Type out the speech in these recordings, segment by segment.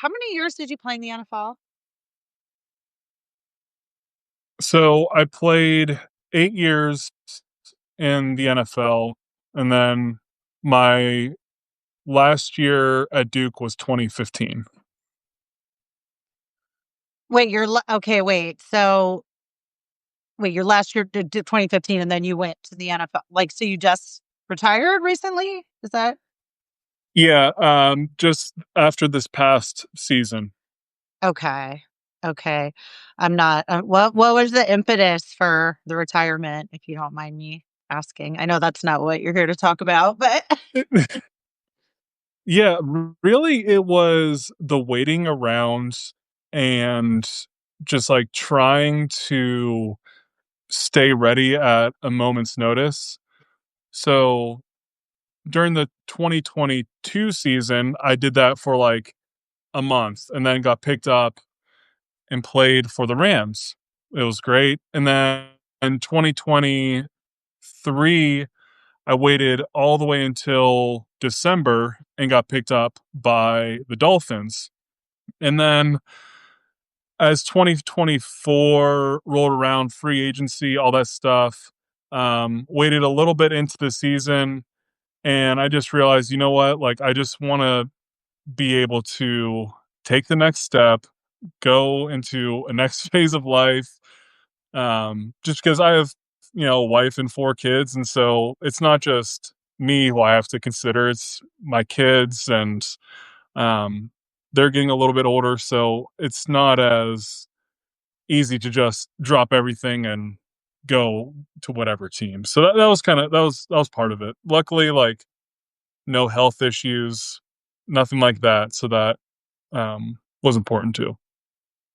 how many years did you play in the NFL? So I played 8 years in the NFL, and then my last year at Duke was 2015. Wait, okay, wait. So, wait, your last year did 2015 and then you went to the NFL. Like, so you just retired recently? Is that Yeah, just after this past season. okay? Okay. I'm not, what was the impetus for the retirement, if you don't mind me asking? I know that's not what you're here to talk about, but Yeah, really, it was the waiting around and just like trying to stay ready at a moment's notice. So during the 2022 season, I did that for like a month and then got picked up and played for the Rams. It was great. And then in 2023, I waited all the way until December and got picked up by the Dolphins. And then as 2024 rolled around, free agency, all that stuff, waited a little bit into the season. And I just realized, you know what? Like, I just want to be able to take the next step, go into a next phase of life. Just because I have, a wife and 4 kids. And so it's not just me who I have to consider, it's my kids and um, they're getting a little bit older. So it's not as easy to just drop everything and go to whatever team. So that was that was part of it. Luckily, like no health issues, nothing like that. So that was important too.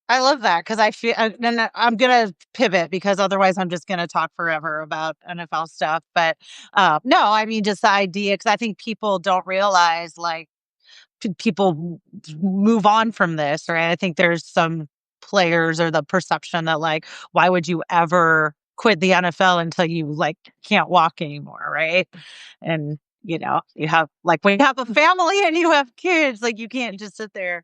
I love that because I feel, and I'm gonna pivot because otherwise I'm just gonna talk forever about NFL stuff. But no, I mean just the idea because I think people don't realize like people move on from this, right? I think there's some players or the perception that like, why would you ever quit the NFL until you like can't walk anymore, right? And you have like when you have a family and you have kids, like you can't just sit there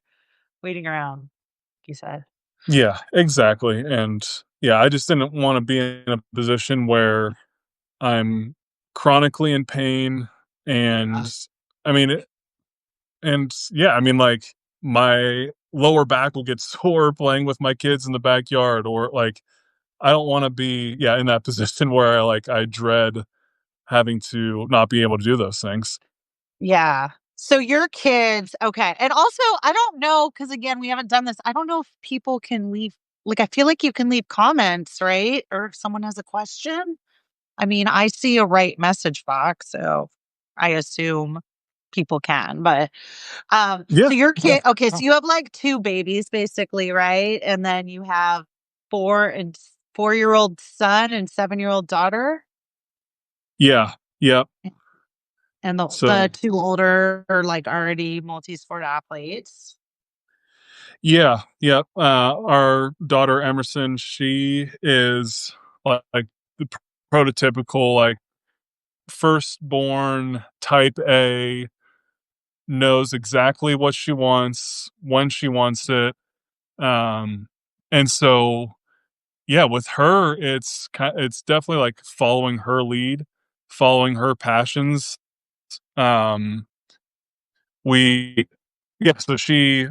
waiting around, like you said. Yeah, exactly. And yeah, I just didn't want to be in a position where I'm chronically in pain. And I mean, and yeah, I mean, like my lower back will get sore playing with my kids in the backyard, or like I don't want to be, yeah, in that position where I dread having to not be able to do those things. Yeah. So your kids, okay. And also, I don't know, because again, we haven't done this. I don't know if people can leave, like, I feel like you can leave comments, right? Or if someone has a question. I mean, I see a right message box, so I assume people can. But Yeah, so your yeah, kid, okay, so you have like two babies basically, right? And then you have 4-year-old son and 7-year-old daughter. yeah, yeah. And the So two older are like already multi-sport athletes. yeah, yeah. Our daughter Emerson, she is like the prototypical like firstborn type A, knows exactly what she wants when she wants it. Um, and so yeah, with her, it's definitely like following her lead, following her passions. Um, we yeah, so she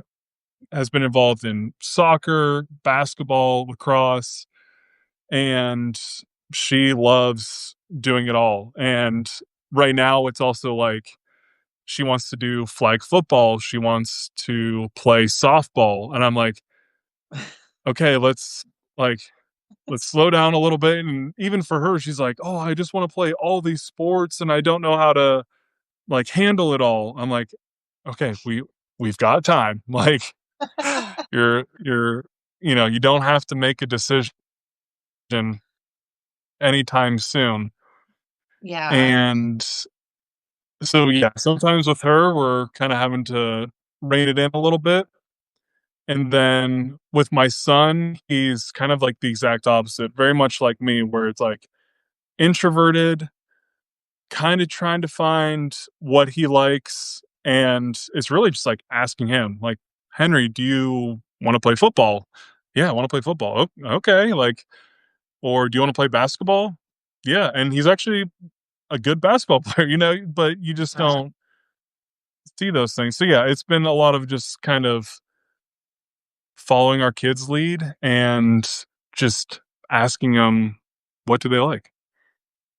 has been involved in soccer, basketball, lacrosse, and she loves doing it all. And right now, it's also like she wants to do flag football, she wants to play softball, and I'm like, okay, like let's slow down a little bit. And even for her, she's like, oh, I just want to play all these sports, and I don't know how to like handle it all. I'm like, okay, we've got time. Like you're you don't have to make a decision anytime soon. Yeah. And so yeah, sometimes with her we're kind of having to rein it in a little bit. And then with my son, he's kind of like the exact opposite, very much like me, where it's like introverted, kind of trying to find what he likes. And it's really just like asking him, like, "Henry, do you wanna play football?" "Yeah, I wanna play football." Okay," like, or, "Do you wanna play basketball?" "Yeah," and he's actually a good basketball player, but you just Uh, don't see those things. So, yeah, it's been a lot of just kind of following our kids' lead and just asking them, "What do they like?"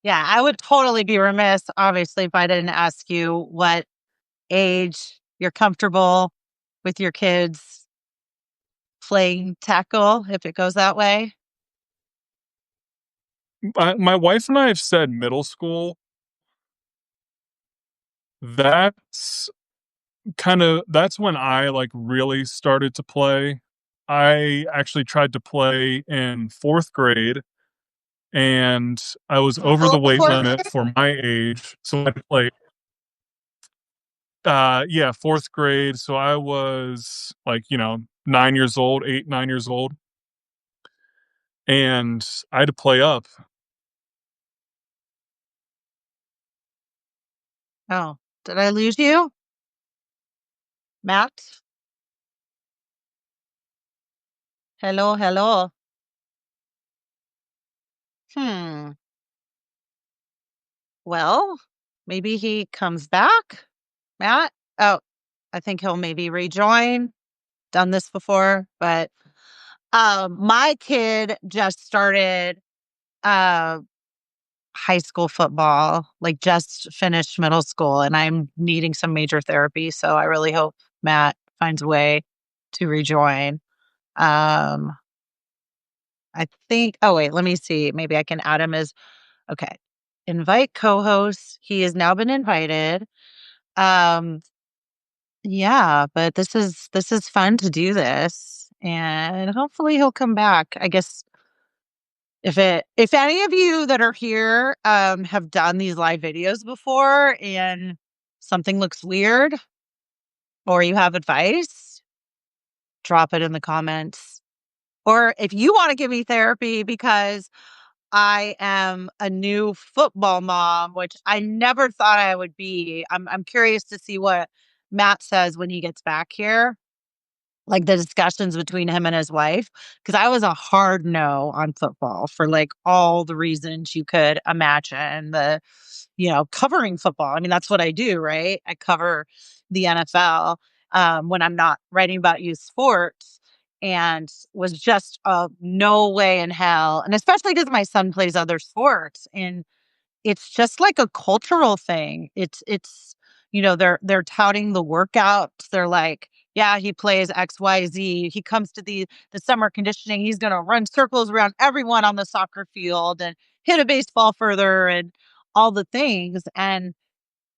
yeah, I would totally be remiss, obviously, if I didn't ask you what age you're comfortable with your kids playing tackle, if it goes that way. My wife and I have said middle school. That's that's when I, like, really started to play. I actually tried to play in 4th grade, and I was over Oh, the weight fourth limit grade? for my age, so I played yeah, 4th grade, so I was, like, 9 years old, 8, 9 years old, and I had to play up. Oh, did I lose you, Matt? Hello, hello. Hmm. Well, maybe he comes back, Matt. Oh, I think he'll maybe rejoin. Done this before, but my kid just started uh high school football, like just finished middle school, and I'm needing some major therapy. So I really hope Matt finds a way to rejoin. Um, I think, oh, wait, let me see. Maybe I can add him as, okay, invite co host. He has now been invited. Um, yeah, but this is fun to do this. And hopefully he'll come back. I guess if any of you that are here have done these live videos before and something looks weird or you have advice, drop it in the comments. Or if you want to give me therapy because I am a new football mom, which I never thought I would be. I'm curious to see what Matt says when he gets back here, like the discussions between him and his wife, because I was a hard no on football for like all the reasons you could imagine. Covering football. I mean, that's what I do, right? I cover the NFL when I'm not writing about youth sports, and was just no way in hell. And especially because my son plays other sports, and it's just like a cultural thing. They're touting the workouts. They're like, yeah, he plays XYZ. He comes to the summer conditioning. He's going to run circles around everyone on the soccer field and hit a baseball further and all the things. And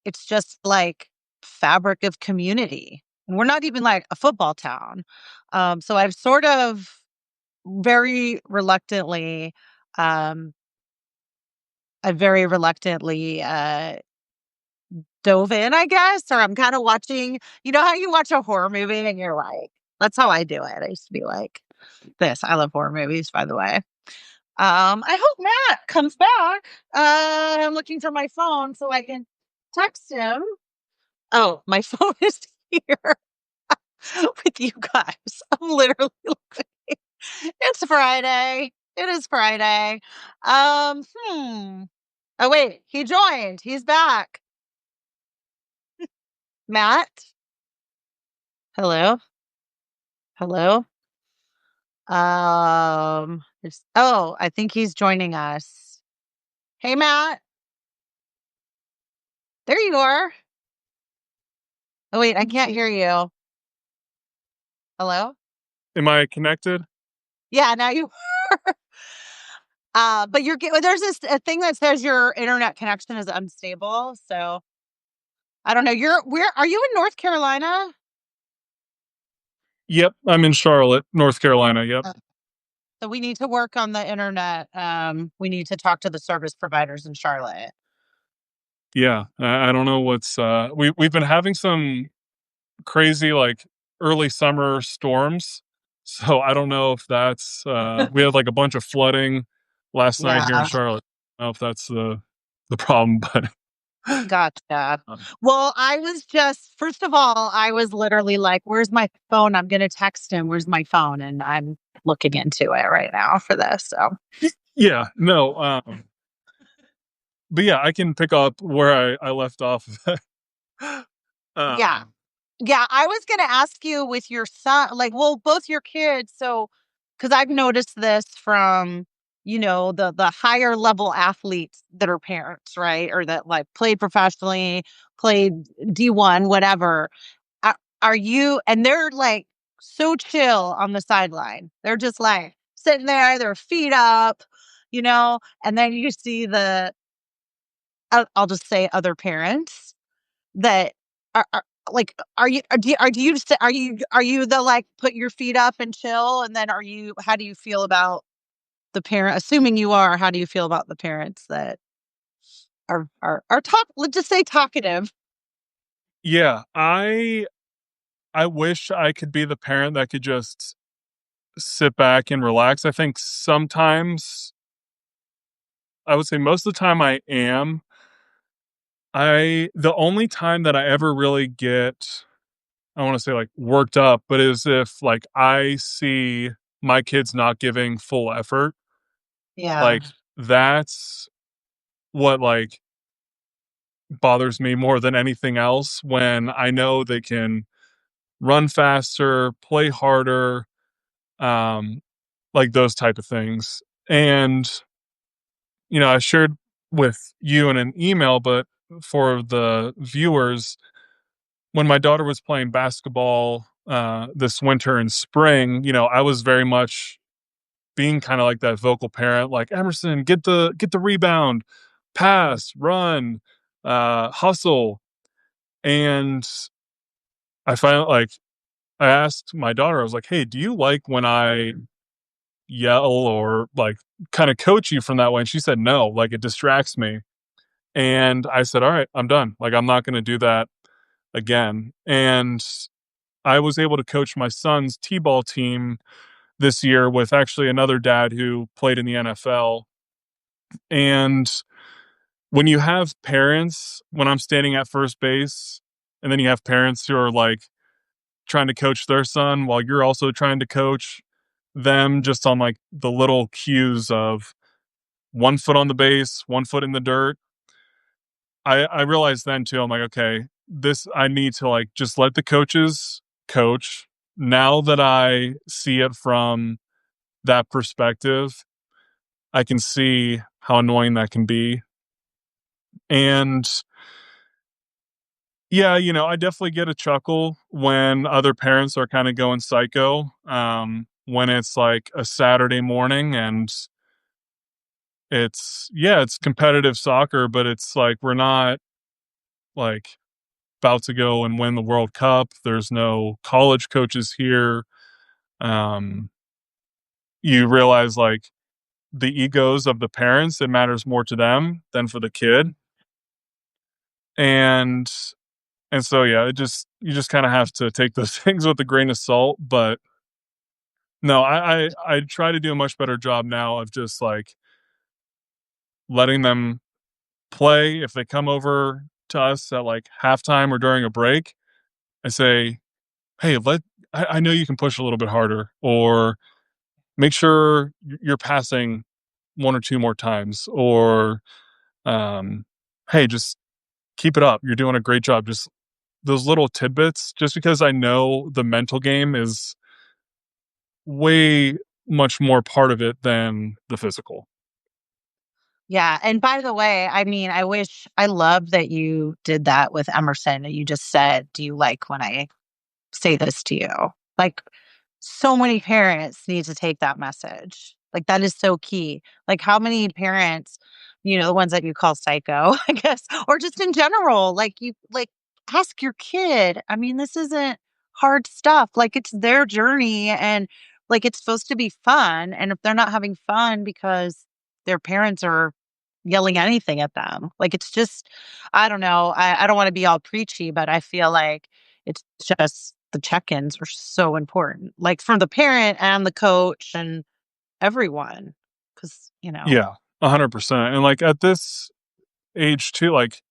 it's just like fabric of community. And we're not even like a football town. So I've sort of very reluctantly um I very reluctantly dove in, I guess, or I'm kinda watching, how you watch a horror movie and you're like, that's how I do it. I used to be like this. I love horror movies, by the way. I hope Matt comes back. I'm looking for my phone so I can text him. Oh, my phone is here with you guys. I'm literally it's Friday. It is Friday. Oh, wait, he joined. He's back. Matt? Hello? Hello? I think he's joining us. Hey, Matt. There you are. Oh, wait, I can't hear you. Hello? Am I connected? Yeah, now you but there's this a thing that says your internet connection is unstable. So I don't know. Where are you in North Carolina? Yep, I'm in Charlotte, North Carolina, yep. Uh, So we need to work on the internet. We need to talk to the service providers in Charlotte. Yeah, I don't know we've been having some crazy, like, early summer storms, so I don't know if we had, like, a bunch of flooding last night here in Yeah. Charlotte. I don't know if that's the problem, but Gotcha. Um, Well, I was just first of all, I was literally like, "Where's my phone? I'm gonna text him. Where's my phone?" And I'm looking into it right now for this. So, yeah, no, but yeah, I can pick up where I left off. yeah. um, Yeah, I was gonna ask you with your son, like, well, both your kids. So, because I've noticed this from, the higher level athletes that are parents, right, or that like played professionally, played D1, whatever. Are, are you? And they're like so chill on the sideline. They're just like sitting there, their feet up, and then you see I'll just say other parents that are like, are you the, like, put your feet up and chill, and then how do you feel about the parent assuming you are, how do you feel about the parents that are talk let's just say talkative? yeah, I wish I could be the parent that could just sit back and relax. I think sometimes, I would say most of the time I am. The only time that I ever really get, I wanna say, like, worked up, but is if, like, I see my kids not giving full effort. Yeah. Like, that's what, like, bothers me more than anything else, when I know they can run faster, play harder, um, like those type of things. And, I shared with you in an email, but for the viewers, when my daughter was playing basketball, this winter and spring, I was very much being kind of like that vocal parent, like, Emerson, get the rebound, pass, run, hustle. And I asked my daughter, I was like, hey, do you like when I yell or like kind of coach you from that way? And she said, no, like it distracts me. And I said, all right, I'm done. Like, I'm not going to do that again. And I was able to coach my son's T-ball team this year with actually another dad who played in the NFL. And when you have parents, when I'm standing at first base, and then you have parents who are like trying to coach their son while you're also trying to coach them, just on like the little cues of one foot on the base, one foot in the dirt. I realized then too, I'm like, okay, I need to like just let the coaches coach. Now that I see it from that perspective, I can see how annoying that can be. And yeah, I definitely get a chuckle when other parents are kind of going psycho. When it's like a Saturday morning and it's competitive soccer, but it's like we're not like about to go and win the World Cup. There's no college coaches here. Um, you realize like the egos of the parents, it matters more to them than for the kid. And so yeah, you just kind of have to take those things with a grain of salt. But no, I try to do a much better job now of just like letting them play. If they come over to us at like halftime or during a break, I say, hey, I know you can push a little bit harder, or make sure you're passing one or two more times, or hey, just keep it up. You're doing a great job. Just those little tidbits, just because I know the mental game is way much more part of it than the physical. Yeah, and by the way, I mean, I love that you did that with Emerson, that you just said, "Do you like when I say this to you?" Like, so many parents need to take that message. Like, that is so key. Like, how many parents, the ones that you call psycho, I guess, or just in general, like, ask your kid. I mean, this isn't hard stuff. Like, it's their journey, and, like, it's supposed to be fun, and if they're not having fun because their parents are yelling anything at them, like, it's just I don't know. I don't wanna be all preachy, but I feel like it's just the check-ins are so important, like, for the parent and the coach and everyone, 'cause. Yeah, 100%. And like at this age too, like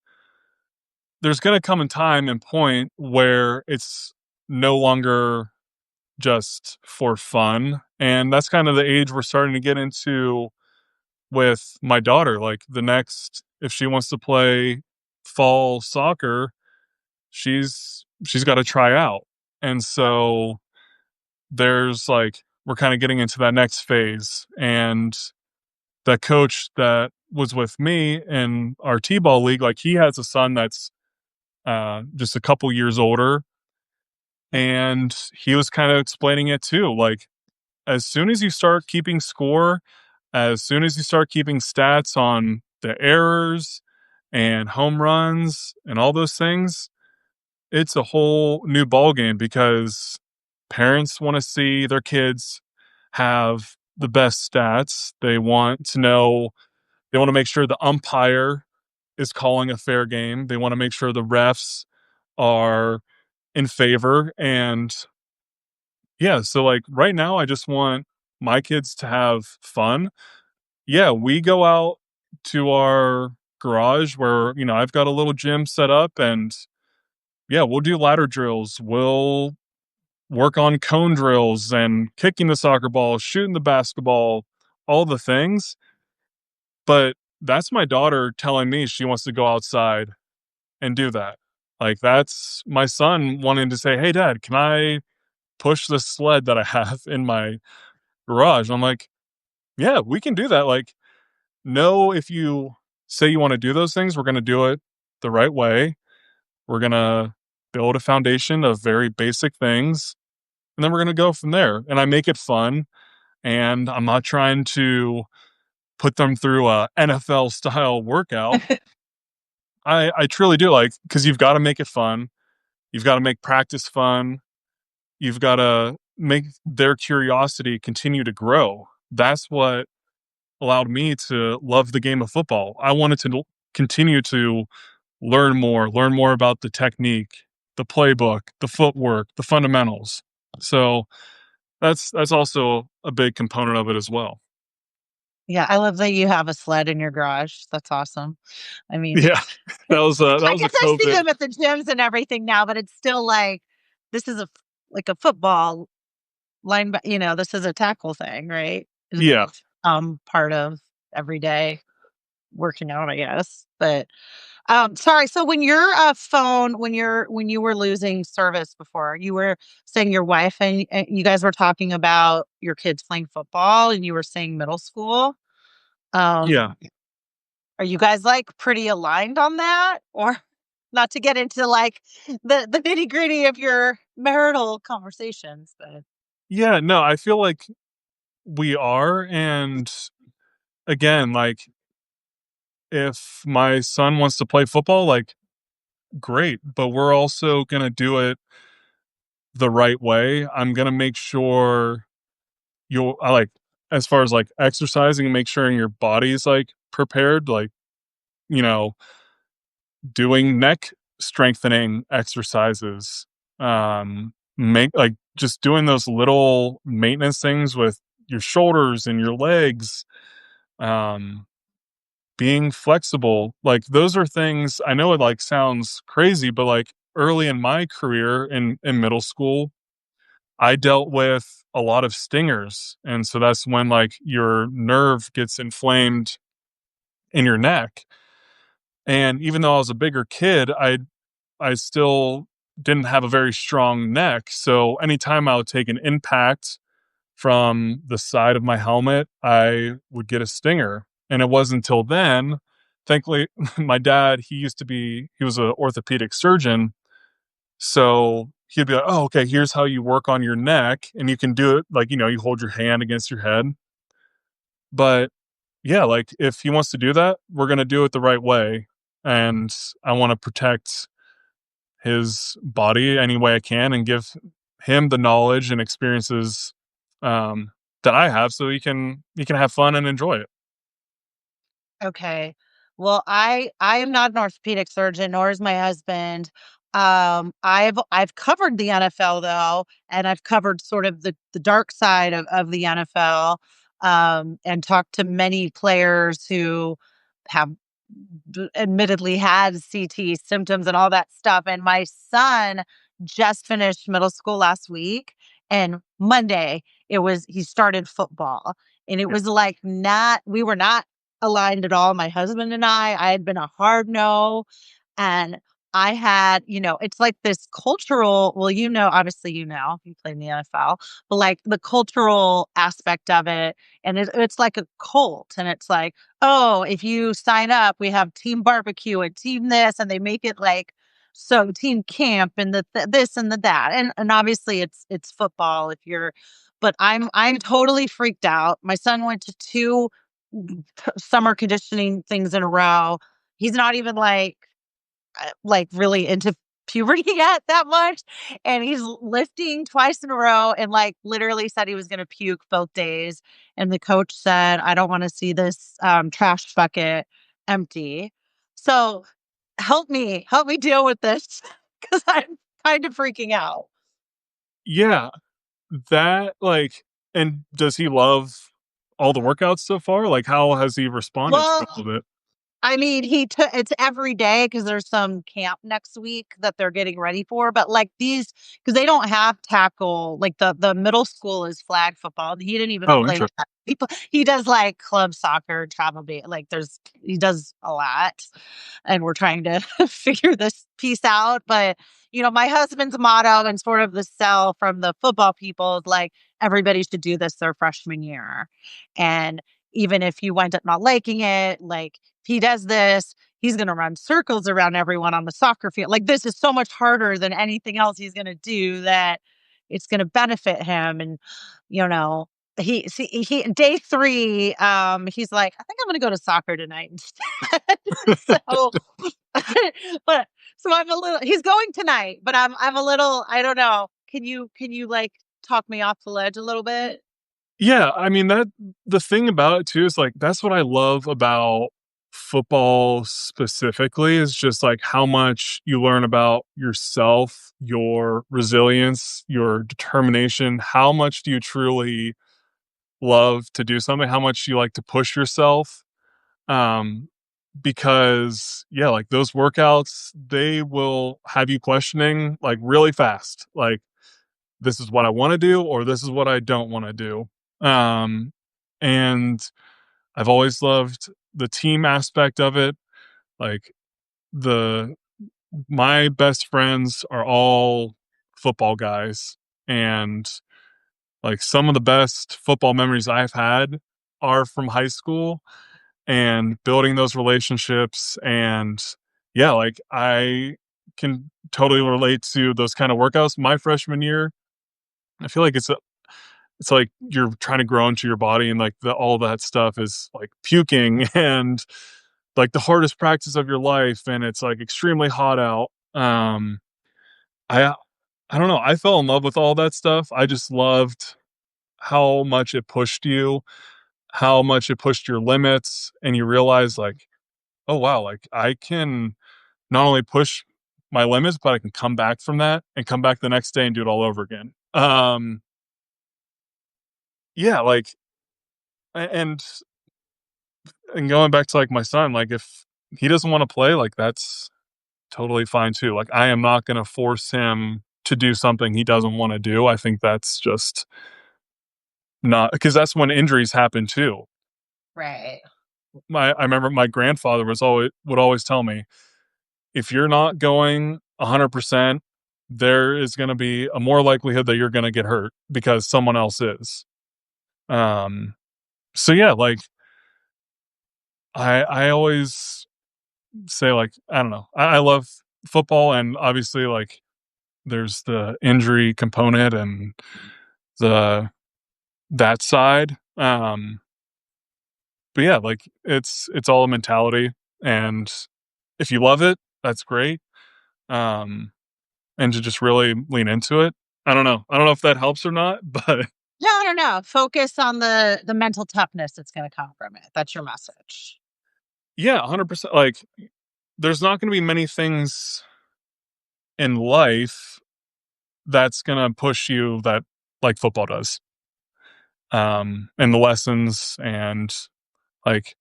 there's going to come a time and point where it's no longer just for fun. And that's kind of the age we're starting to get into with my daughter. Like the next, if she wants to play fall soccer, she's got to try out. And so there's like, we're kind of getting into that next phase. And the coach that was with me in our T-ball league, like he has a son that's just a couple years older. And he was kind of explaining it too. Like, as soon as you start keeping score, as soon as you start keeping stats on the errors and home runs and all those things, it's a whole new ball game because parents want to see their kids have the best stats. They want to know, they want to make sure the umpire is calling a fair game. They want to make sure the refs are in favor. And yeah, so like right now, I just want my kids to have fun. Yeah, we go out to our garage where, I've got a little gym set up and yeah, we'll do ladder drills. We'll work on cone drills and kicking the soccer ball, shooting the basketball, all the things. But that's my daughter telling me she wants to go outside and do that. Like that's my son wanting to say, "Hey dad, can I push the sled that I have in my garage?" I'm like, "Yeah, we can do that." Like, no, if you say you want to do those things, we're going to do it the right way. We're going to build a foundation of very basic things and then we're going to go from there. And I make it fun and I'm not trying to put them through a NFL style workout. I truly do, like, because you've got to make it fun. You've got to make practice fun. You've got to make their curiosity continue to grow. That's what allowed me to love the game of football. I wanted to continue to learn more about the technique, the playbook, the footwork, the fundamentals. So that's also a big component of it as well. Yeah, I love that you have a sled in your garage. That's awesome. I mean, Yeah, that I was a guess I see COVID. them at the gyms and everything now, but it's still like this is like a football this is a tackle thing, right? It's Yeah, part of everyday working out, I guess. But sorry, so when your phone when you were losing service before, you were saying your wife and you guys were talking about your kids playing football and you were saying middle school. yeah, Um are you guys like pretty aligned on that? Or not to get into like the nitty-gritty of your marital conversations, but yeah. No, I feel like we are, and again, like if my son wants to play football, like great, but we're also gonna do it the right way. I'm gonna make sure I like, as far as like exercising, make sure your body's like prepared, like, you know, doing neck strengthening exercises. Make like just doing those little maintenance things with your shoulders and your legs. Um, being flexible, like those are things I know it like sounds crazy, but like early in my career in middle school, I dealt with a lot of stingers. And so that's when like your nerve gets inflamed in your neck. And even though I was a bigger kid, I still didn't have a very strong neck. So anytime I would take an impact from the side of my helmet, I would get a stinger. And it wasn't until then, thankfully, my dad, he was an orthopedic surgeon. So he'd be like, "Oh, okay, here's how you work on your neck." And you can do it like, you hold your hand against your head. But yeah, like if he wants to do that, we're going to do it the right way. And I want to protect his body any way I can and give him the knowledge and experiences um, that I have, so he can have fun and enjoy it. okay. Well, I am not an orthopedic surgeon, nor is my husband. I've covered the NFL though, and I've covered sort of the dark side of the NFL, and talked to many players who have admittedly had CT symptoms and all that stuff. And my son just finished middle school last week. And Monday, he started football. And it Yeah. was like we were not aligned at all. My husband and I had been a hard no. And I had, it's like this cultural, well, obviously, you play in the NFL, but like the cultural aspect of it. And it's like a cult. And it's like, oh, if you sign up, we have team barbecue and team this, and they make it like so team camp and this and the that. And obviously it's football if you're, but I'm totally freaked out. My son went to two summer conditioning things in a row. He's not even like really into puberty yet that much. And he's lifting twice in a row and like literally said he was going to puke both days. And the coach said, I don't want to see this trash bucket empty. So help me deal with this because I'm kind of freaking out. Yeah, that, like and does he love all the workouts so far? Like, how has he responded to Well, all of it? I mean, he took it's every day because there's some camp next week that they're getting ready for. But like because they don't have tackle, like the middle school is flag football. He didn't even Oh, play interesting. that. He does like club soccer, travel day. Like he does a lot, and we're trying to figure this piece out. But my husband's motto and sort of the sell from the football people is like everybody should do this their freshman year, and even if you wind up not liking it, like if he does this, he's going to run circles around everyone on the soccer field. Like this is so much harder than anything else he's going to do that it's going to benefit him. And you know, he day three, he's like, I think I'm going to go to soccer tonight instead. So, but so I'm a little. He's going tonight, but I'm a little. I don't know. Can you like talk me off the ledge a little bit? Yeah, I mean, the thing about it too is, like, that's what I love about football specifically is just, like, how much you learn about yourself, your resilience, your determination. How much do you truly love to do something? How much you like to push yourself? Um, because, yeah, like, those workouts, they will have you questioning, like, really fast. Like, this is what I wanna do or this is what I don't wanna do. Um, and I've always loved the team aspect of it. Like, the my best friends are all football guys, and, like, some of the best football memories I've had are from high school and building those relationships, and, yeah, like, I can totally relate to those kinda workouts. My freshman year, I feel like it's like you're trying to grow into your body and like all that stuff is like puking and like the hardest practice of your life and it's like extremely hot out. I I don't know, I fell in love with all that stuff. I just loved how much it pushed you, how much it pushed your limits, and you realize like, oh wow, like I can not only push my limits, but I can come back from that and come back the next day and do it all over again. Yeah, like and going back to, like, my son, like, if he doesn't wanna play, like, that's totally fine too. Like, I am not gonna force him to do something he doesn't wanna do. I think that's just not because that's when injuries happen too. Right. I remember my grandfather would always tell me, "If you're not going 100%, there is gonna be a more likelihood that you're gonna get hurt because someone else is." Um, so yeah, like, I always say, like, I don't know, I love football and obviously, like, there's the injury component and the that side, but yeah, like, it's all a mentality, and if you love it, that's great, um, and to just really lean into it. I don't know if that helps or not, but No, no, no. Focus on the mental toughness that's gonna come from it. That's your message. yeah, 100%, like, there's not gonna be many things in life that's gonna push you that like football does, and the lessons and, like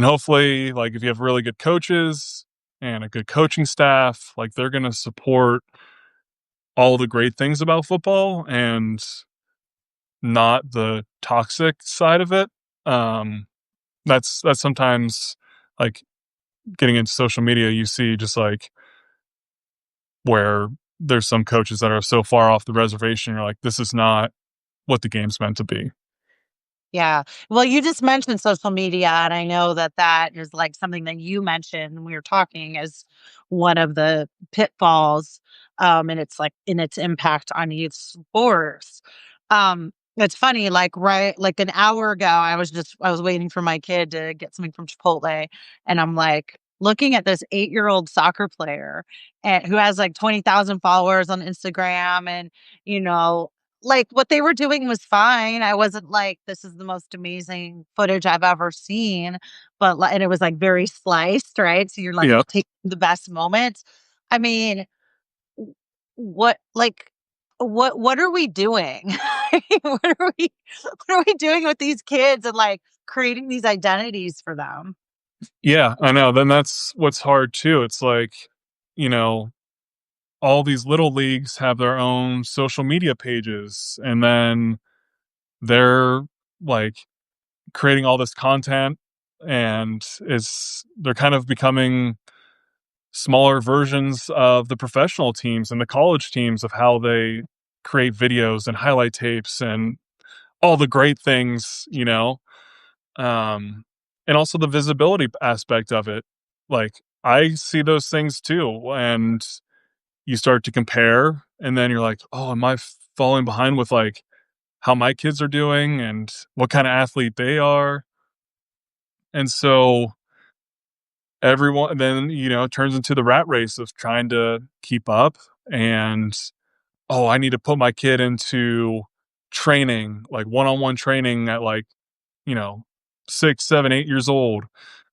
And hopefully, like, if you have really good coaches and a good coaching staff, like, they're gonna support all the great things about football and not the toxic side of it. Um, that's sometimes, like, getting into social media, you see just, like, where there's some coaches that are so far off the reservation, you're like, "This is not what the game's meant to be." Yeah. Well, you just mentioned social media, and I know that that is like something that you mentioned when we were talking as one of the pitfalls, and it's like in its impact on youth sports. It's funny, like right, like an hour ago, I was waiting for my kid to get something from Chipotle, and I'm like looking at this 8-year-old soccer player and who has like 20,000 followers on Instagram, and you know, like, what they were doing was fine. I wasn't like, "This is the most amazing footage I've ever seen," but li and it was, like, very sliced, right? So you're, like, Yep. taking the best moments. I mean, w what like, what are we doing? I mean, what are we doing with these kids and, like, creating these identities for them? Yeah, I know, then that's what's hard too, it's like, you know, all these little leagues have their own social media pages, and then they're, like, creating all this content, and they're kind of becoming smaller versions of the professional teams and the college teams of how they create videos and highlight tapes and all the great things, um, and also the visibility aspect of it. Like, I see those things too, and you start to compare, and then you're like, "Oh, am I falling behind with, like, how my kids are doing and what kinda athlete they are?" And so everyone then, it turns into the rat race of trying to keep up and, "Oh, I need to put my kid into training, like, one-on-one training at, like, you know, 6, 7, 8 years old.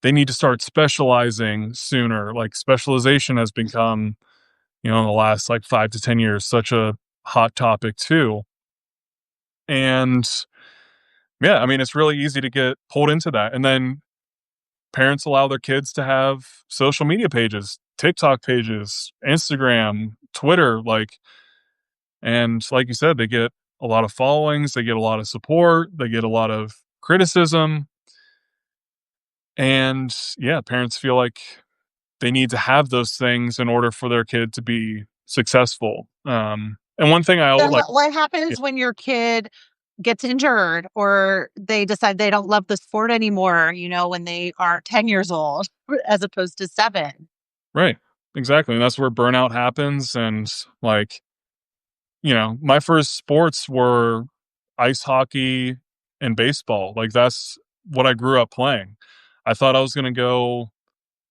They need to start specializing sooner." Like, specialization has become, in the last, like, 5 to 10 years, such a hot topic too. And, yeah, I mean, it's really easy to get pulled into that, and then parents allow their kids to have social media pages, TikTok pages, Instagram, Twitter, like, and like you said, they get a lot of followings, they get a lot of support, they get a lot of criticism. And yeah, parents feel like they need to have those things in order for their kid to be successful. And one thing I Then like, what yeah, happens when your kid gets injured or they decide they don't love the sport anymore, when they are 10 years old as opposed to 7? right, exactly. And that's where burnout happens. And like, my first sports were ice hockey and baseball. Like, that's what I grew up playing. I thought I was going to go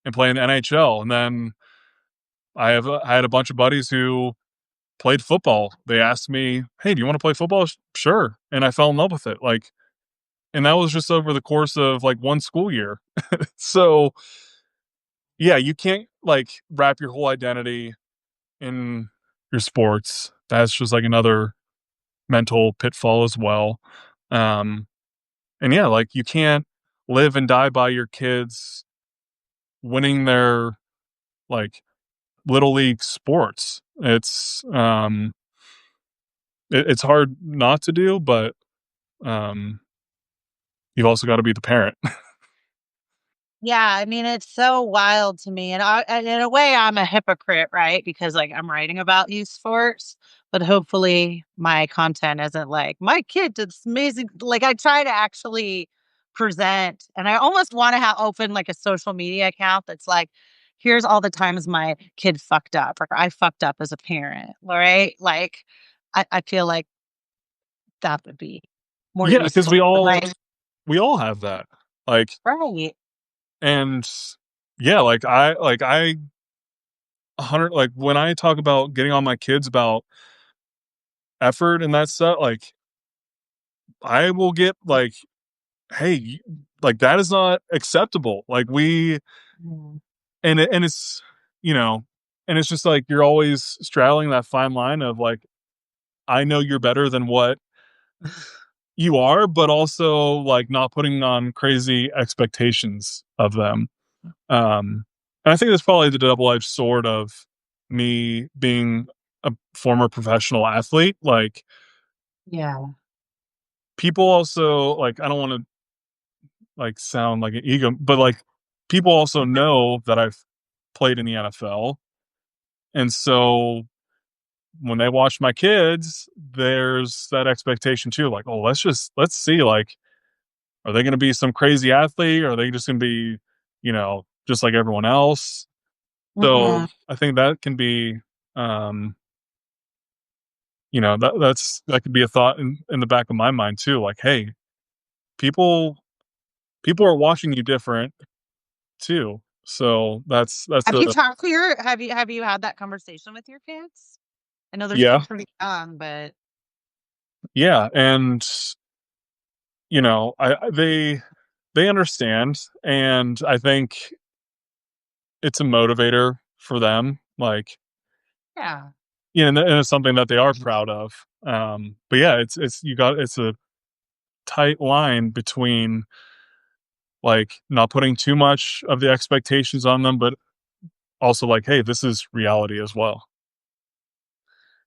and play in the NHL. And then I had a bunch of buddies who played football. They asked me, "Hey, do you want to play football?" Sure. And I fell in love with it. Like, and that was just over the course of like one school year. So, yeah, you can't like wrap your whole identity in your sports. That's just like another mental pitfall as well. Um, and yeah, like you can't live and die by your kids winning their like little league sports. It's hard not to do, but um, you've also got to be the parent. Yeah, I mean, it's so wild to me, and in a way, I'm a hypocrite, right? Because, like, I'm writing about youth sports, but hopefully my content isn't like, "My kid did this amazing," like, I try to actually present and I almost wanna open, like, a social media account that's like, "Here's all the times my kid fucked up," or "I fucked up as a parent," right? Like, I feel like that would be more Yeah, because useful, right? we all have that. Like, Right. and yeah, like I 100 like when I talk about getting on my kids about effort and that stuff, like I will get like, hey, like that is not acceptable. Like we Mm. and it's you know, and it's just like you're always straddling that fine line of like I know you're better than what you are, but also like not putting on crazy expectations of them. And I think that's probably the double-edged sword of me being a former professional athlete. Like Yeah. people also like I don't want to like sound like an ego, but like people also know that I've played in the NFL. And so when they watch my kids, there's that expectation too. Like, oh, let's see, like, are they gonna be some crazy athlete? Or are they just gonna be, just like everyone else? So Mhm. I think that can be um, that could be a thought in the back of my mind too. Like, hey, people people are watching you different too. So that's Have you the talked to your have you had that conversation with your kids? I know they're still yeah, pretty young, but yeah. And they understand, and I think it's a motivator for them. Like, yeah. and it's something that they are proud of. But yeah, it's a tight line between like not putting too much of the expectations on them, but also like, hey, this is reality as well.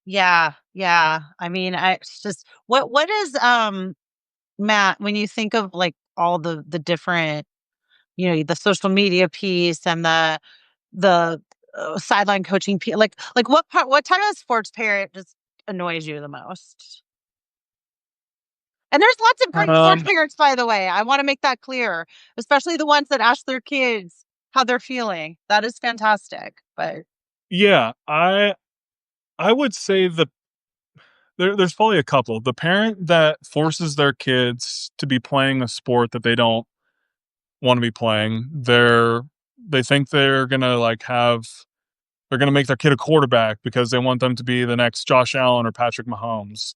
Yeah, yeah. I mean, it's just what is Matt, when you think of like all the different, the social media piece and the sideline coaching piece, like what type of sports parent just annoys you the most? And there's lots of great sports Um, parents, by the way. I want to make that clear, especially the ones that ask their kids how they're feeling. That is fantastic. But yeah, I would say there's probably a couple. The parent that forces their kids to be playing a sport that they don't want to be playing. They think they're gonna make their kid a quarterback because they want them to be the next Josh Allen or Patrick Mahomes.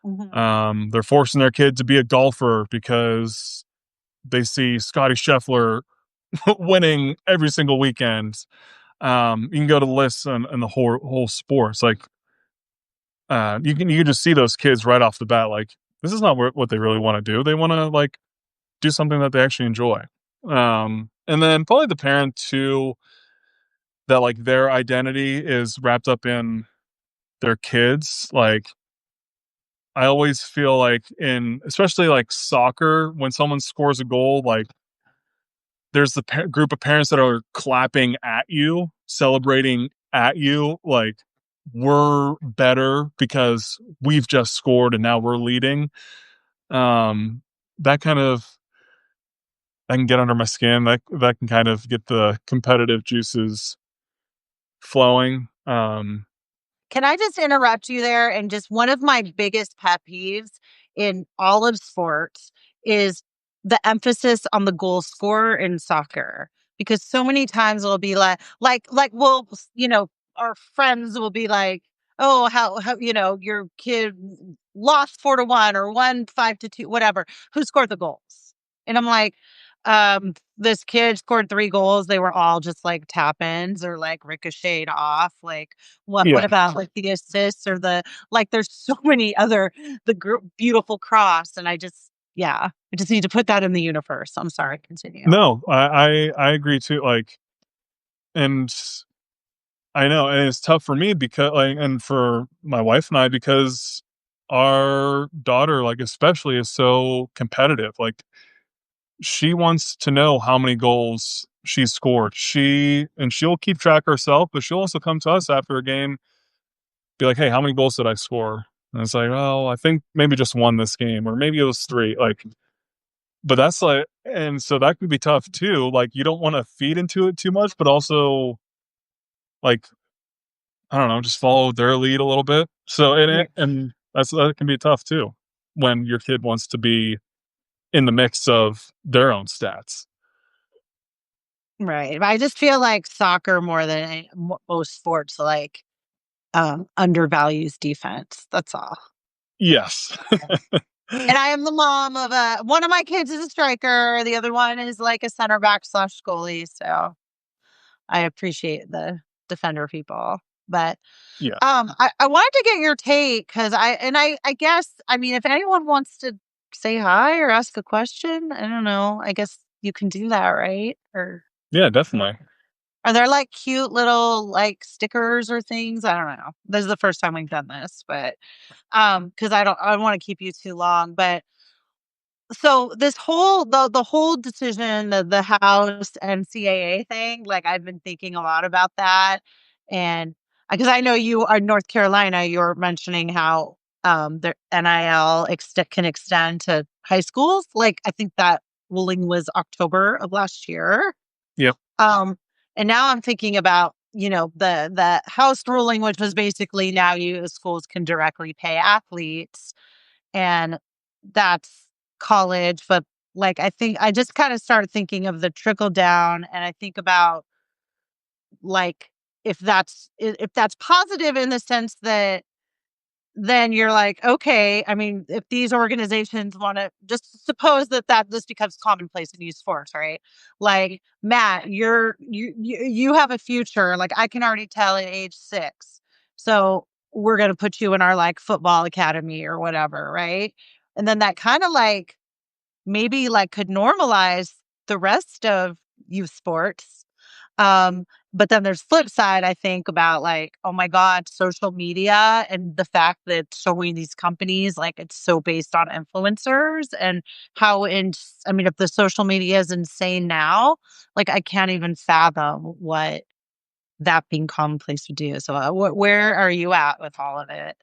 mhm. They're forcing their kid to be a golfer because they see Scotty Scheffler winning every single weekend. You can go to the list and the whole sports. Like you can just see those kids right off the bat. Like this is not what they really want to do. They want to like do something that they actually enjoy. And then probably the parent too that like their identity is wrapped up in their kids. Like I always feel like in especially like soccer when someone scores a goal, like there's the group of parents that are clapping at you, celebrating at you, like we're better because we've just scored and now we're leading. Um, that kind of that can get under my skin. That can kind of get the competitive juices flowing. Can I just interrupt you there? And just one of my biggest pet peeves in all of sports is the emphasis on the goal scorer in soccer. Because so many times it'll be well, our friends will be like, oh, how, your kid lost 4-1 or won 5-2, whatever. Who scored the goals? And I'm like, this kid scored 3 goals. They were all just like tap ins or like ricocheted off. Like, what yeah, about like the assists or there's so many other beautiful cross, and I just need to put that in the universe. I'm sorry, continue. no, I agree too. Like, and I know, and it's tough for me because like, and for my wife and I because our daughter, like especially, is so competitive. Like she wants to know how many goals she's scored. She'll keep track herself, but she'll also come to us after a game, be like, "Hey, how many goals did I score?" And it's like, "Oh, I think maybe just one this game, or maybe it was three." Like, but that's like, and so that could be tough too. Like, you don't want to feed into it too much, but also like, I don't know, just follow their lead a little bit. So, Yeah. and that can be tough too when your kid wants to be in the mix of their own stats. Right. But I just feel like soccer more than most sports undervalues defense. That's all. Yes. And I am the mom of one of my kids is a striker, the other one is like a center back slash goalie. So I appreciate the defender people. But Yeah. I wanted to get your take because I guess I mean if anyone wants to say hi or ask a question? I don't know. I guess you can do that, right? Or Yeah, definitely. are there, like, cute little, like, stickers or things? I don't know. This is the first time we've done this, but, because I don't wanna keep you too long, but so this whole the whole decision, the House and CAA thing, like, I've been thinking a lot about that, and because I know you are North Carolina, you're mentioning how, the NIL can extend to high schools, like, I think that ruling was October of last year, Yep. um, and now I'm thinking about, the House ruling, which was basically now you schools can directly pay athletes, and that's college, but, like, I think I just kinda start thinking of the trickle down, and I think about, like, if that's positive in the sense that then you're like, "Okay," I mean, if these organizations wanna just suppose that this becomes commonplace in youth sports, right? Like, "Matt, you have a future, like, I can already tell at age 6, so we're gonna put you in our, like, football academy or whatever," right? And then that kinda, like, maybe, like, could normalize the rest of youth sports. Um, but then there's flip side, I think, about, like, oh my god, social media and the fact that showing these companies, like, it's so based on influencers and how I mean, if the social media is insane now, like, I can't even fathom what that being commonplace would do. So, where are you at with all of it?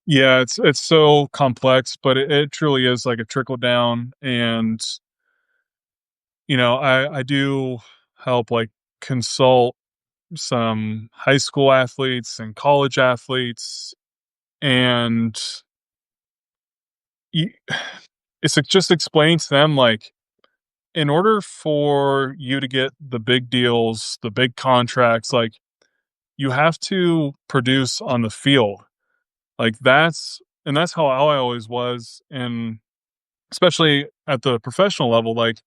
Yeah, it's so complex, but it truly is like a trickle down. And I do help like consult some high school athletes and college athletes, and you, it's like just explain to them like in order for you to get the big deals, the big contracts, like you have to produce on the field. Like that's how I always was, and especially at the professional level, like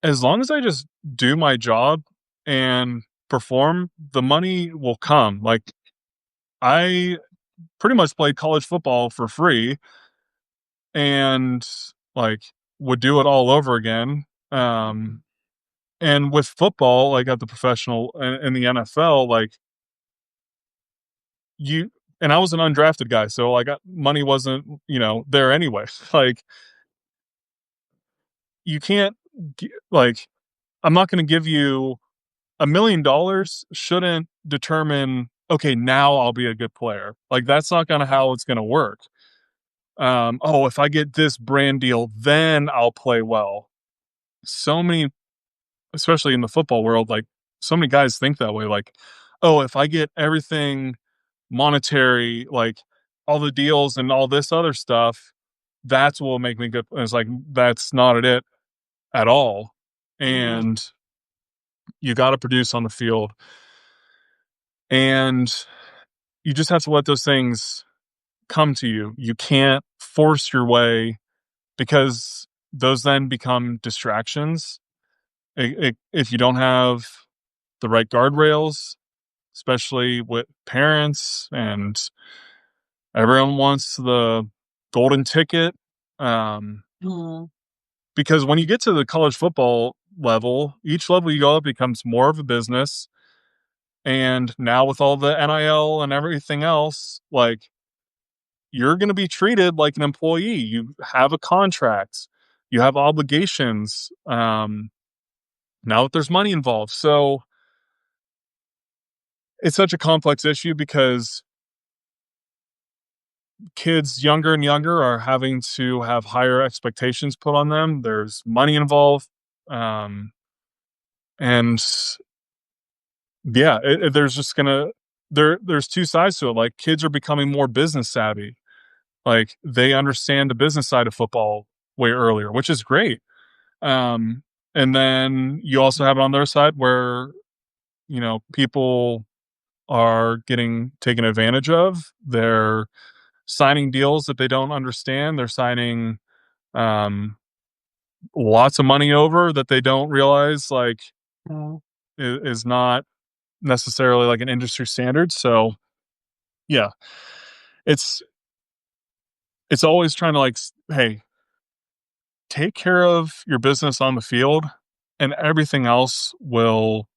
as long as I just do my job and perform, the money will come. Like I pretty much played college football for free and like would do it all over again. And with football, like at the professional in the NFL, like you and I was an undrafted guy, so like money wasn't there anyway. Like you can't like I'm not going to give you $1 million shouldn't determine okay now I'll be a good player. Like that's not going to how it's going to work. Oh, if I get this brand deal, then I'll play well. So many, especially in the football world, like so many guys think that way. Like, oh, if I get everything monetary, like all the deals and all this other stuff, that's what will make me good. And it's like that's not it at all. Mhm. And you got to produce on the field, and you just have to let those things come to you. You can't force your way because those then become distractions. If you don't have the right guardrails, especially with parents and everyone wants the golden ticket. Um, Mhm. because when you get to the college football level, each level you go up becomes more of a business. And now with all the NIL and everything else, like you're going to be treated like an employee. You have a contract, you have obligations. Now that there's money involved. So it's such a complex issue because kids younger and younger are having to have higher expectations put on them. There's money involved. Um, and yeah, there's just gonna there's two sides to it. Like kids are becoming more business savvy. Like they understand the business side of football way earlier, which is great. Um, and then you also have it on their side where people are getting taken advantage of. They're signing deals that they don't understand. They're signing um, lots of money over that they don't realize like Mhm. is not necessarily like an industry standard. So yeah, it's it's always trying to like hey, take care of your business on the field and everything else will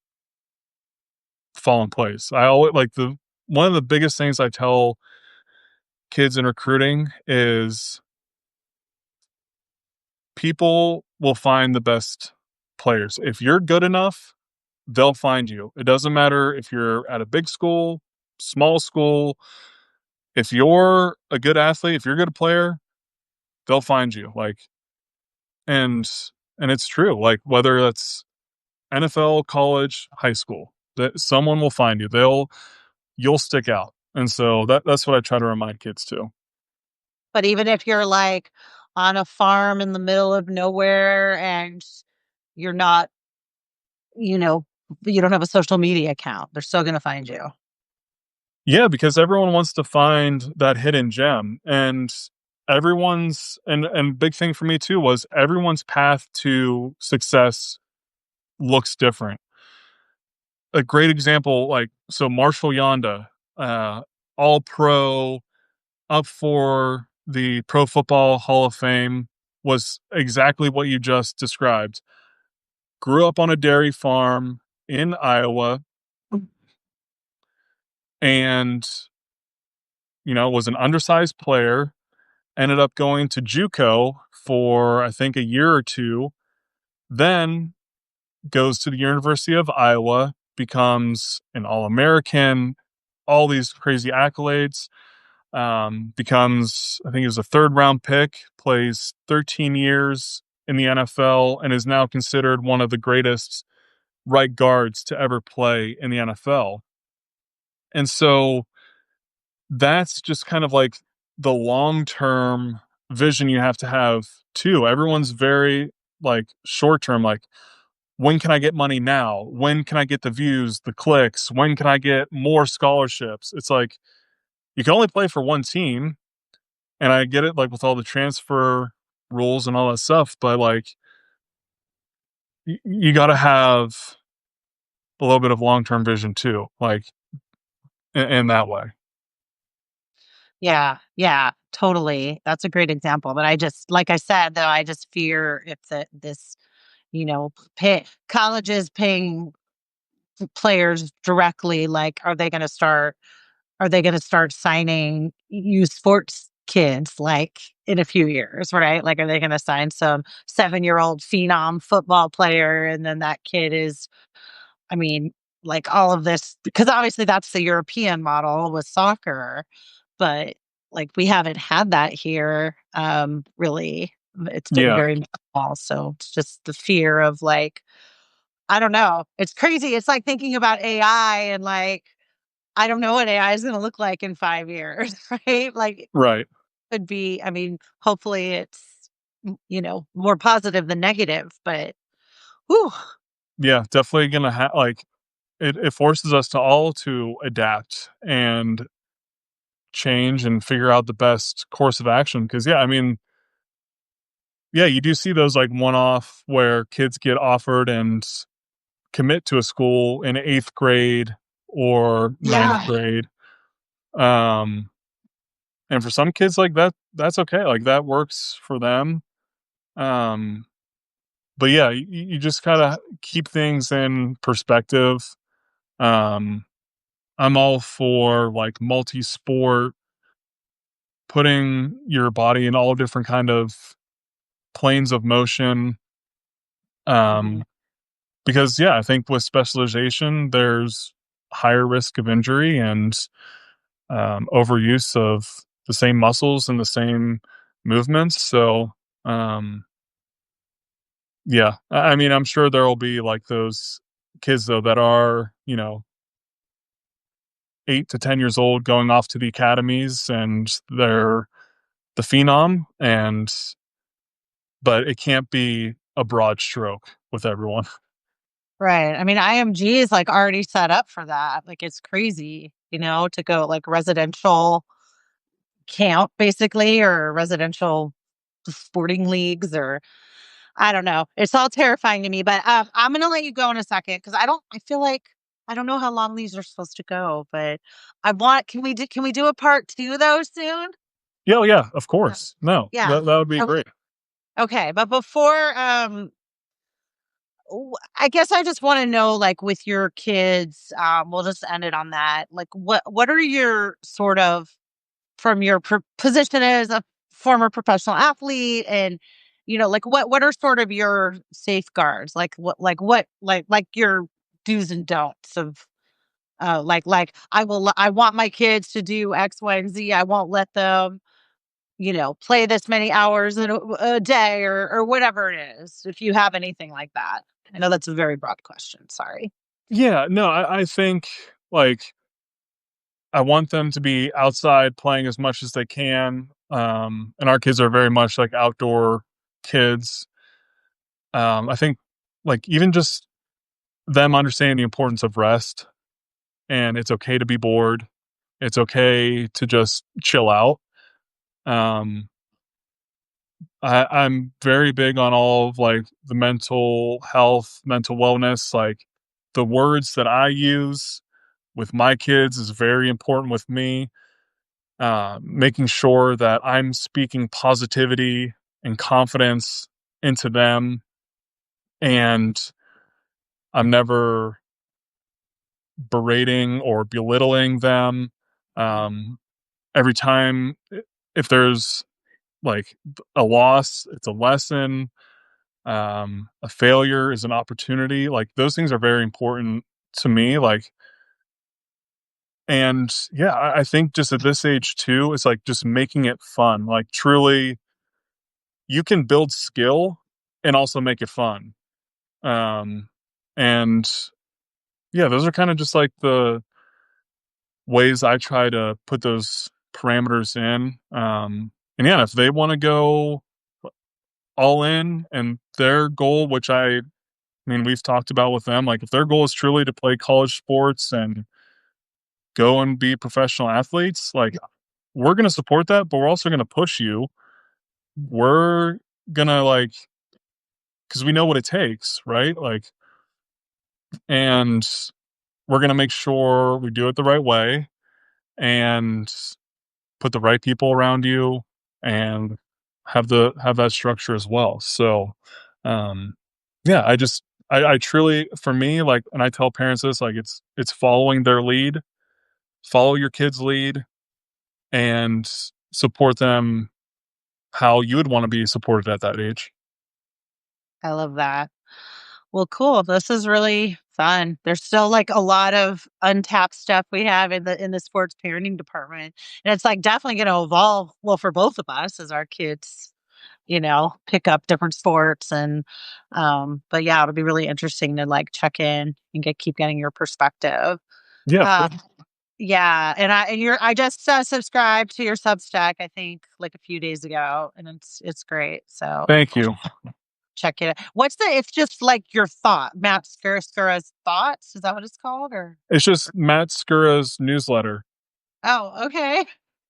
fall in place. I always like the one of the biggest things I tell kids in recruiting is people will find the best players. If you're good enough, they'll find you. It doesn't matter if you're at a big school, small school. If you're a good athlete, if you're a good player, they'll find you. And and it's true. Like whether that's NFL, college, high school, that someone will find you. You'll stick out. And so that's what I try to remind kids too. But even if you're like on a farm in the middle of nowhere and you're not, you know, you don't have a social media account, they're still going to find you. Yeah, because everyone wants to find that hidden gem, and everyone's and big thing for me too was everyone's path to success looks different. A great example, like so Marshall Yonda, all pro, up for the Pro Football Hall of Fame, was exactly what you just described. Grew up on a dairy farm in Iowa and, was an undersized player, ended up going to JUCO for I think a year or two, then goes to the University of Iowa, becomes an All-American, all these crazy accolades, becomes, I think he was a third round pick, plays 13 years in the NFL, and is now considered one of the greatest right guards to ever play in the NFL. And so that's just kind of like the long term vision you have to have too. Everyone's very like short term, like, when can I get money now? When can I get the views, the clicks? When can I get more scholarships? It's like you can only play for one team. And I get it, like with all the transfer rules and all that stuff, but like you got to have a little bit of long term vision too, like in that way. Yeah, yeah, totally. That's a great example. But I just, like I said, though, I just fear if this, colleges paying players directly, like, are they going to start signing youth sports kids like in a few years, right? Like, are they going to sign some 7-year-old phenom football player? And then that kid is, I mean, like all of this, because obviously that's the European model with soccer, but like we haven't had that here, really. It's been Yeah, very small. So it's just the fear of like, I don't know. It's crazy. It's like thinking about AI and like, I don't know what AI is gonna look like in 5 years, right? Like, it right. could be, I mean, hopefully it's, more positive than negative, but whew. Yeah, definitely gonna like it forces us to all to adapt and change and figure out the best course of action. Cause yeah, I mean, yeah, you do see those like one off where kids get offered and commit to a school in eighth grade or ninth Yeah. grade. Um, and for some kids like that, that's okay. Like that works for them. Um, but yeah, you just gotta keep things in perspective. Um, I'm all for like multi-sport, putting your body in all different kind of planes of motion. Mhm. Um, because yeah, I think with specialization, there's higher risk of injury and overuse of the same muscles and the same movements. So yeah, I mean, I'm sure there will be like those kids though that are 8 to 10 years old going off to the academies and they're the phenom, and but it can't be a broad stroke with everyone. Right. I mean, IMG is like already set up for that. Like, it's crazy, to go like residential camp basically, or residential sporting leagues, or I don't know. It's all terrifying to me, but I'm going to let you go in a second because I feel like I don't know how long these are supposed to go, but can we do a part two though soon? Yeah, yeah, of course. No, Yeah. that would be Okay. great. Okay, but before, I guess I just want to know, like, with your kids, we'll just end it on that. Like, what are your sort of from your position as a former professional athlete, and like what are sort of your safeguards? Like your do's and don'ts of I want my kids to do X, Y, and Z. I won't let them play this many hours in a day or whatever it is, if you have anything like that. I know that's a very broad question. Sorry. Yeah, no, I think, like, I want them to be outside playing as much as they can, and our kids are very much, like, outdoor kids. I think, like, even just them understanding the importance of rest, and it's okay to be bored, it's okay to just chill out. Um, I'm very big on all of, like, the mental health, mental wellness, like, the words that I use with my kids is very important with me. Making sure that I'm speaking positivity and confidence into them, and I'm never berating or belittling them. Um, every time, if there's like a loss, it's a lesson. A failure is an opportunity. Like, those things are very important to me. Like, and yeah, I think just at this age too, it's like just making it fun. Like, truly, you can build skill and also make it fun. Um, and yeah, those are kind of just like the ways I try to put those parameters in. And yeah, if they want to go all in and their goal, which I mean, we've talked about with them, like, if their goal is truly to play college sports and go and be professional athletes, like, we're going to support that, but we're also going to push you. We're going to, like, because we know what it takes, right? Like, and we're going to make sure we do it the right way and put the right people around you and have that structure as well. So, um, yeah, I truly, for me, like, and I tell parents this, like, it's following their lead, follow your kids' lead, and support them how you would want to be supported at that age. I love that. Well, cool. This is really fun. There's still like a lot of untapped stuff we have in the sports parenting department. And it's like definitely going to evolve well for both of us as our kids, pick up different sports and but yeah, it'll be really interesting to like check in and keep getting your perspective. Yeah, of Uh course. yeah, I just subscribed to your Substack, I think like a few days ago, and it's great. So Thank you. check it out. It's just like your thought, Matt Skura's thoughts. Is that what it's called? Or It's just Matt Skura's newsletter. oh, okay.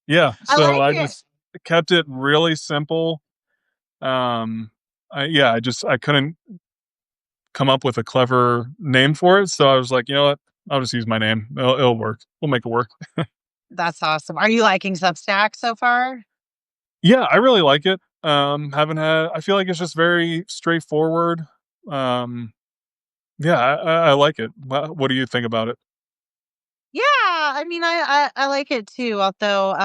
Yeah, I so like I it. just kept it really simple. Um, yeah, I couldn't come up with a clever name for it, so I was like, you know what? I'll just use my name. It'll work. We'll make it work. That's awesome. Are you liking Substack so far? Yeah, I really like it. Haven't had. I feel like it's just very straightforward. Um, yeah, I like it. What do you think about it? Yeah, I mean, I like it too. Although,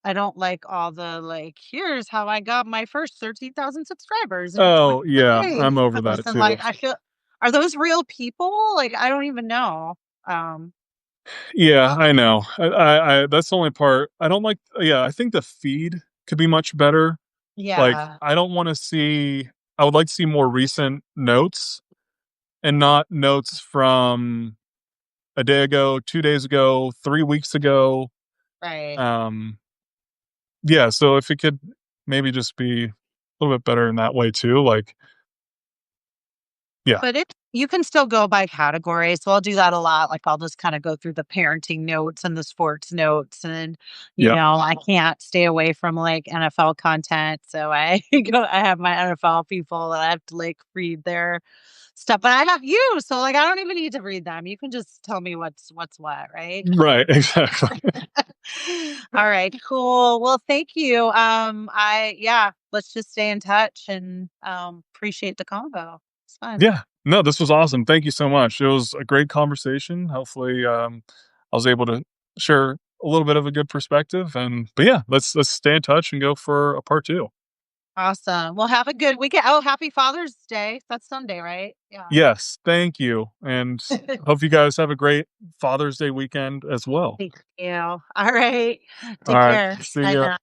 I don't like all the like. Here's how I got my first 13,000 subscribers in Oh 21 yeah, days. I'm over that And like, too. I feel, are those real people? Like, I don't even know. Um, Yeah, I know. That's the only part I don't like. Yeah, I think the feed could be much better. Like, yeah, I don't want to see. I would like to see more recent notes and not notes from a day ago, 2 days ago, 3 weeks ago. right. Um, yeah, so if it could maybe just be a little bit better in that way too. Like, yeah, But you can still go by category, so I'll do that a lot, like, I'll just kinda go through the parenting notes and the sports notes, and, yeah, I can't stay away from, like, NFL content, so I I have my NFL people that I have to, like, read their stuff, but I have you, so, like, I don't even need to read them, you can just tell me what's what, right? right, exactly. All right, cool. Well, thank you. Yeah, let's just stay in touch and appreciate the combo. It's fun. Yeah. No, this was awesome. Thank you so much. It was a great conversation. Hopefully, I was able to share a little bit of a good perspective. And but yeah, let's stay in touch and go for a part two. Awesome. Well, have a good weekend. Oh, happy Father's Day. That's Sunday, right? Yeah. Yes, thank you, and hope you guys have a great Father's Day weekend as well. Thank you. All right. All Take right, care. see Bye ya. now.